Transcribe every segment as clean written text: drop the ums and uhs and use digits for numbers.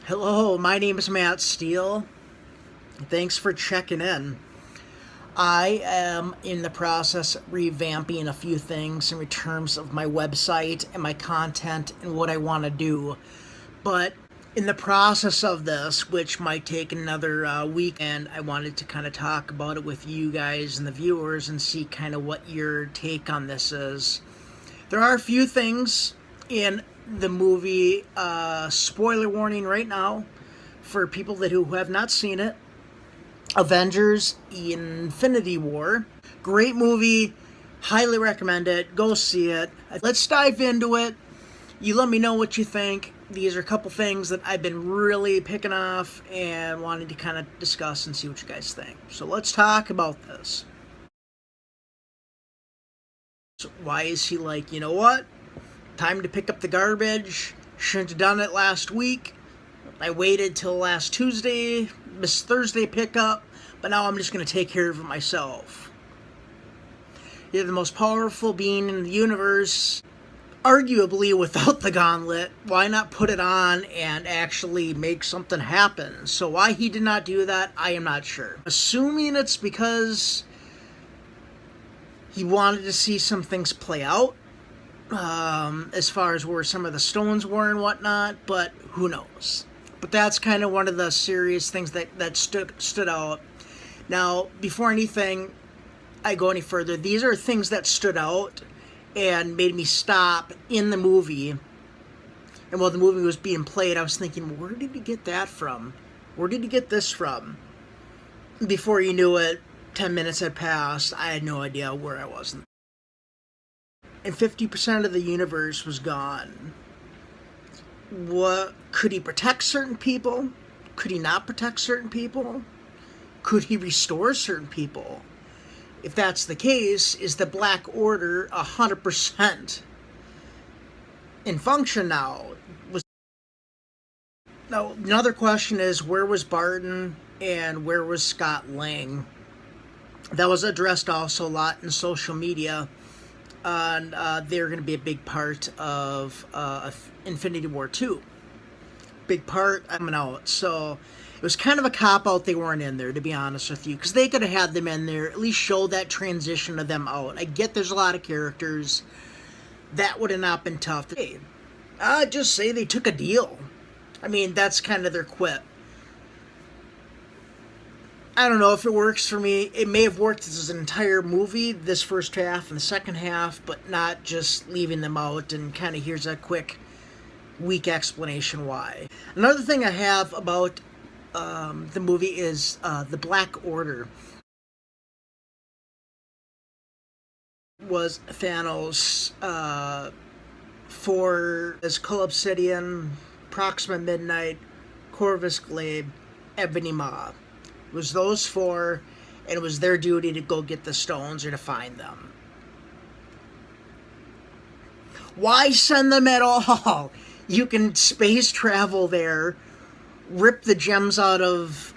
Hello, my name is Matt Steele. Thanks for checking in. I am in the process of revamping a few things in terms of my website and my content and what I want to do. But in the process of this, which might take another week, and I wanted to kind of talk about it with you guys and the viewers and see kind of what your take on this is. There are a few things in the movie, spoiler warning right now for people who have not seen it. Avengers Infinity War. Great movie. Highly recommend it. Go see it. Let's dive into it. You let me know what you think. These are a couple things that I've been really picking off and wanting to kind of discuss and see what you guys think. So let's talk about this. So why is he like, you know what? Time to pick up the garbage. Shouldn't have done it last week. I waited till last Tuesday, missed Thursday pickup, but now I'm just going to take care of it myself. You're the most powerful being in the universe, arguably without the gauntlet. Why not put it on and actually make something happen? So why he did not do that, I am not sure. Assuming it's because he wanted to see some things play out, as far as where some of the stones were and whatnot, but who knows. But that's kind of one of the serious things that stood out. Now, before anything I go any further, these are things that stood out and made me stop in the movie. And while the movie was being played, I was thinking, where did he get that from? Where did he get this from? Before you knew it, 10 minutes had passed. I had no idea where I was. And 50% of the universe was gone. What, could he protect certain people? Could he not protect certain people? Could he restore certain people? If that's the case, is the Black Order 100% in function now? Now, another question is, where was Barton and where was Scott Lang? That was addressed also a lot in social media. And they're going to be a big part of Infinity War 2. Big part coming out. So it was kind of a cop-out they weren't in there, to be honest with you. Because they could have had them in there, at least show that transition of them out. I get there's a lot of characters. That would have not been tough. Hey, I'd just say they took a deal. I mean, that's kind of their quip. I don't know if it works for me. It may have worked as an entire movie, this first half and the second half, but not just leaving them out and kind of here's a quick, weak explanation why. Another thing I have about the movie is the Black Order. Was Thanos for as Cull Obsidian, Proxima Midnight, Corvus Glaive, Ebony Maw. It was those four, and it was their duty to go get the stones or to find them. Why send them at all? You can space travel there, rip the gems out of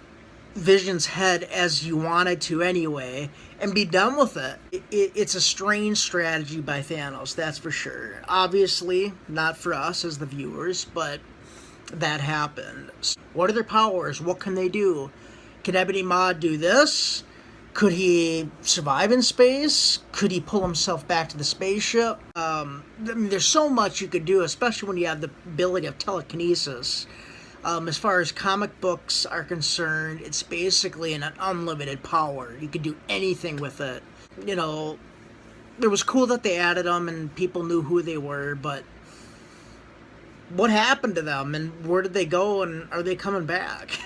Vision's head as you wanted to anyway, and be done with it. It's a strange strategy by Thanos, that's for sure. Obviously, not for us as the viewers, but that happened. What are their powers? What can they do? Can Ebony Maw do this? Could he survive in space? Could he pull himself back to the spaceship? I mean, there's so much you could do, especially when you have the ability of telekinesis. As far as comic books are concerned, it's basically an unlimited power. You could do anything with it. You know, it was cool that they added them and people knew who they were, but what happened to them and where did they go and are they coming back?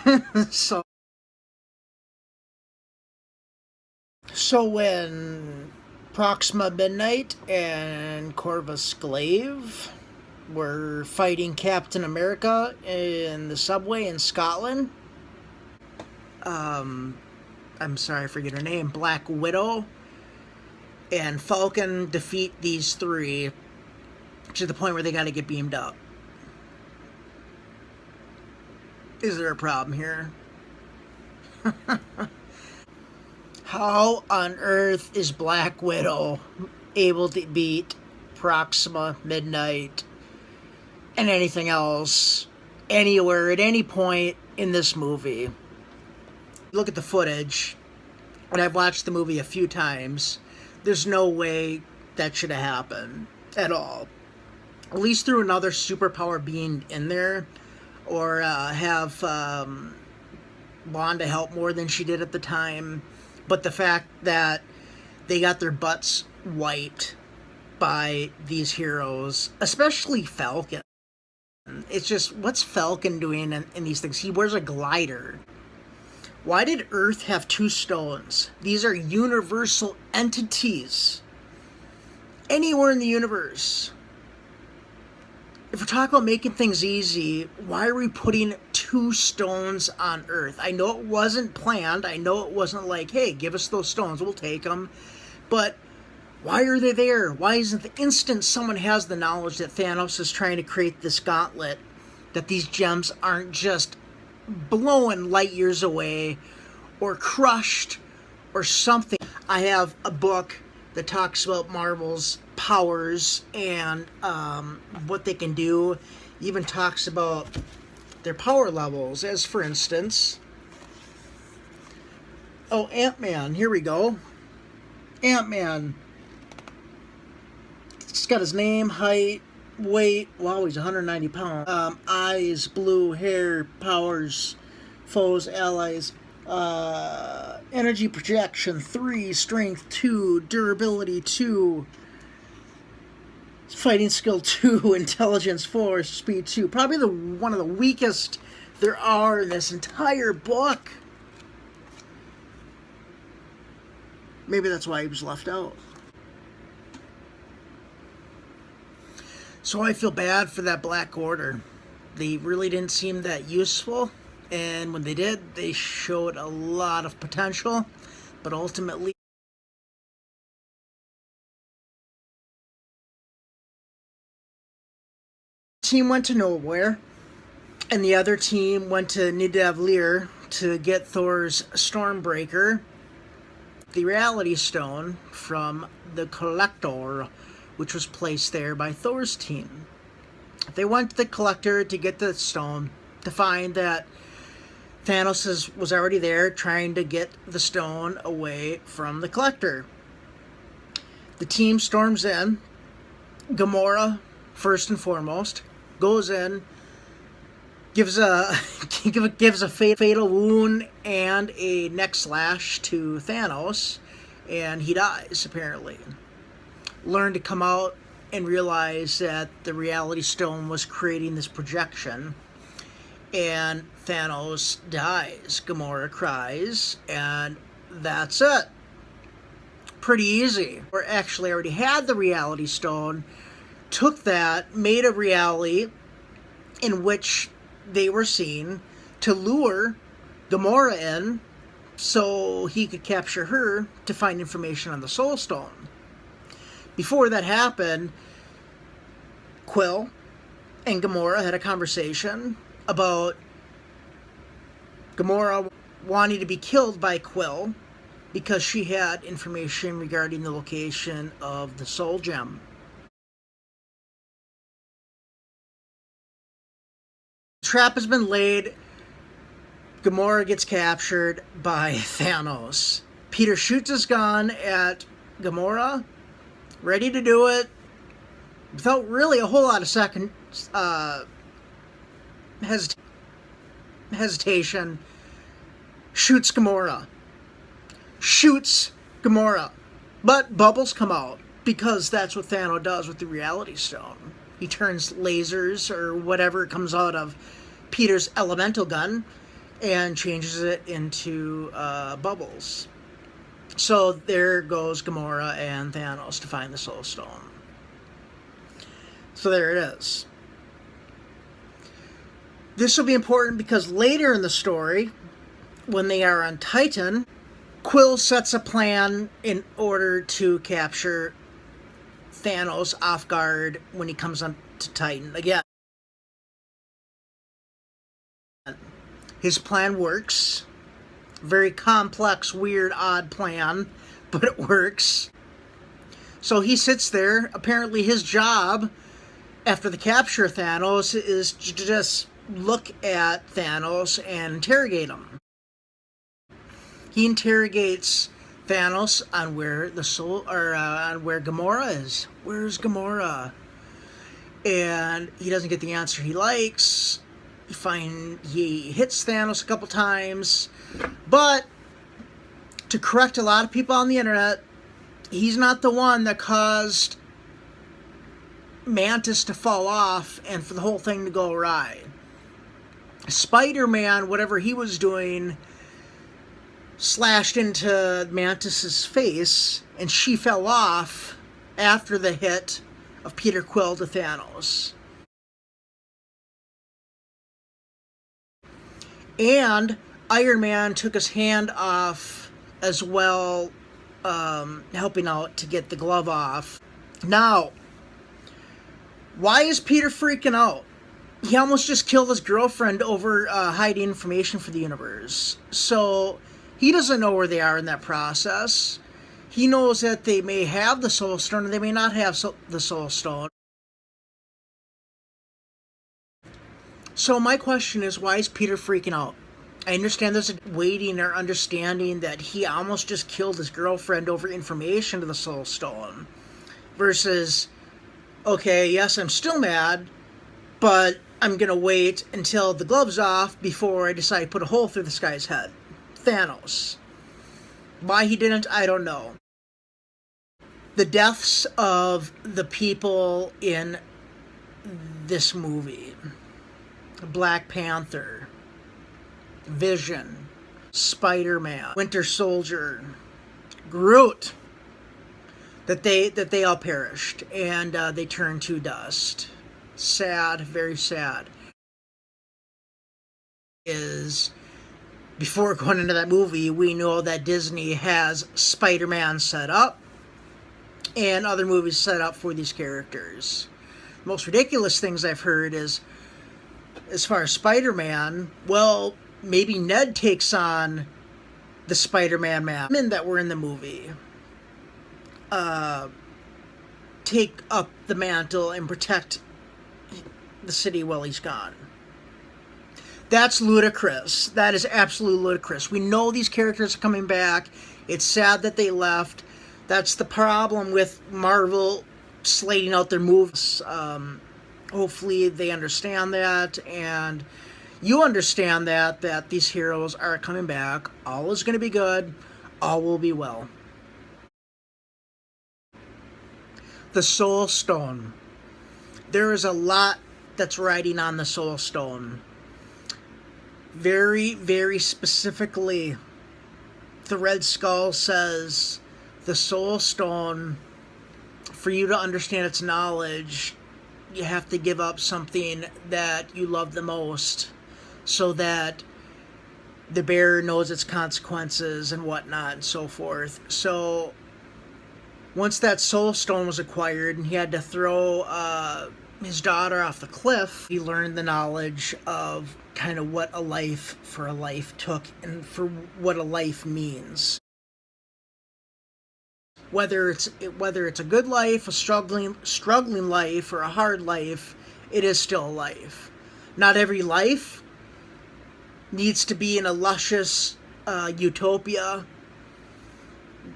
So when Proxima Midnight and Corvus Glaive were fighting Captain America in the subway in Scotland, I'm sorry, I forget her name, Black Widow and Falcon defeat these three to the point where they got to get beamed up. Is there a problem here? How on earth is Black Widow able to beat Proxima Midnight and anything else anywhere at any point in this movie. Look at the footage, and I've watched the movie a few times. There's no way that should have happened at all. At least through another superpower being in there, or have Wanda help more than she did at the time. But the fact that they got their butts wiped by these heroes, especially Falcon. It's just, what's Falcon doing in these things? He wears a glider. Why did Earth have two stones? These are universal entities. Anywhere in the universe. If we're talking about making things easy, why are we putting two stones on Earth? I know it wasn't planned. I know it wasn't like, hey, give us those stones, we'll take them. But why are they there? Why isn't the instant someone has the knowledge that Thanos is trying to create this gauntlet, that these gems aren't just blowing light years away or crushed or something? I have a book that talks about Marvel's powers and what they can do. Even talks about their power levels, as for instance, Ant-Man. Here we go. Ant-Man. He's got his name, height, weight. Wow, he's 190 pounds. Eyes, blue, hair, powers, foes, allies. Energy projection 3, strength 2, durability 2, fighting skill 2, intelligence 4, speed 2. Probably one of the weakest there are in this entire book. Maybe that's why he was left out. So I feel bad for that Black Order. They really didn't seem that useful. And when they did, they showed a lot of potential. But ultimately, team went to nowhere. And the other team went to Nidavellir to get Thor's Stormbreaker, the Reality Stone from the Collector, which was placed there by Thor's team. They went to the Collector to get the stone, to find that Thanos was already there trying to get the stone away from the Collector. The team storms in. Gamora, first and foremost, goes in, gives a fatal wound and a neck slash to Thanos, and he dies, apparently. Learn to come out and realize that the Reality Stone was creating this projection, and Thanos dies. Gamora cries, and that's it. Pretty easy. Or actually already had the Reality Stone, took that, made a reality in which they were seen to lure Gamora in so he could capture her to find information on the Soul Stone. Before that happened, Quill and Gamora had a conversation about Gamora wanting to be killed by Quill because she had information regarding the location of the Soul Gem. The trap has been laid. Gamora gets captured by Thanos. Peter shoots his gun at Gamora, ready to do it, without really a whole lot of second hesitation. Shoots Gamora. But bubbles come out, because that's what Thanos does with the Reality Stone. He turns lasers, or whatever comes out of Peter's elemental gun, and changes it into bubbles. So there goes Gamora and Thanos to find the Soul Stone. So there it is. This will be important because later in the story, when they are on Titan, Quill sets a plan in order to capture Thanos off guard when he comes on to Titan again. His plan works. Very complex, weird, odd plan, but it works. So he sits there. Apparently his job after the capture of Thanos is to just look at Thanos and interrogate him. He interrogates Thanos on where the soul, or on where Gamora is. Where's Gamora? And he doesn't get the answer he likes. He hits Thanos a couple times, but to correct a lot of people on the internet, he's not the one that caused Mantis to fall off and for the whole thing to go awry. Spider-Man, whatever he was doing, slashed into Mantis's face, and she fell off after the hit of Peter Quill to Thanos. And Iron Man took his hand off as well, helping out to get the glove off. Now, why is Peter freaking out? He almost just killed his girlfriend over hiding information for the universe. So he doesn't know where they are in that process. He knows that they may have the Soul Stone and they may not have the Soul Stone. So my question is, why is Peter freaking out? I understand there's a waiting or understanding that he almost just killed his girlfriend over information to the Soul Stone. Versus, okay, yes, I'm still mad, but I'm going to wait until the glove's off before I decide to put a hole through this guy's head. Thanos. Why he didn't, I don't know. The deaths of the people in this movie. Black Panther. Vision. Spider-Man. Winter Soldier. Groot. That they all perished. And they turned to dust. Sad. Very sad. Before going into that movie, we know that Disney has Spider-Man set up and other movies set up for these characters. The most ridiculous things I've heard is, as far as Spider-Man, well, maybe Ned takes on the Spider-Man men that were in the movie. Take up the mantle and protect the city while he's gone. That's ludicrous. That is absolutely ludicrous. We know these characters are coming back. It's sad that they left. That's the problem with Marvel slating out their movies. Hopefully they understand that, and you understand that these heroes are coming back. All is going to be good. All will be well. The Soul Stone. There is a lot that's riding on the Soul Stone. Very, very specifically, the Red Skull says the Soul Stone, for you to understand its knowledge, you have to give up something that you love the most so that the bearer knows its consequences and whatnot and so forth. So once that Soul Stone was acquired and he had to throw his daughter off the cliff, he learned the knowledge of kind of what a life for a life took and for what a life means. Whether it's a good life, a struggling life, or a hard life, it is still a life. Not every life needs to be in a luscious utopia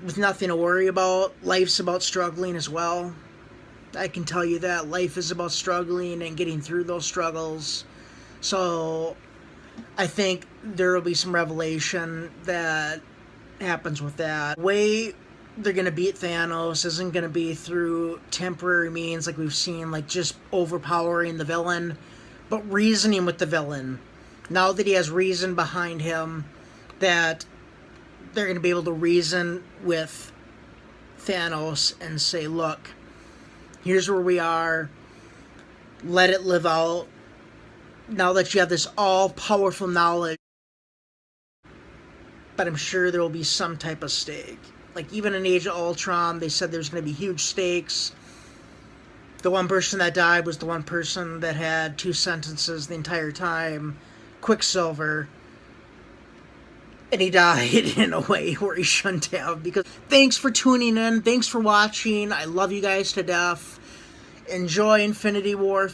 with nothing to worry about. Life's about struggling as well. I can tell you that. Life is about struggling and getting through those struggles. So I think there will be some revelation that happens with that. The way they're going to beat Thanos isn't going to be through temporary means like we've seen, like just overpowering the villain, but reasoning with the villain. Now that he has reason behind him, that they're going to be able to reason with Thanos and say, look, here's where we are. Let it live out. Now that you have this all-powerful knowledge. But I'm sure there will be some type of stake. Like, even in Age of Ultron, they said there's going to be huge stakes. The one person that died was the one person that had 2 sentences the entire time. Quicksilver. And he died in a way where he shouldn't have. Because thanks for tuning in. Thanks for watching. I love you guys to death. Enjoy Infinity War.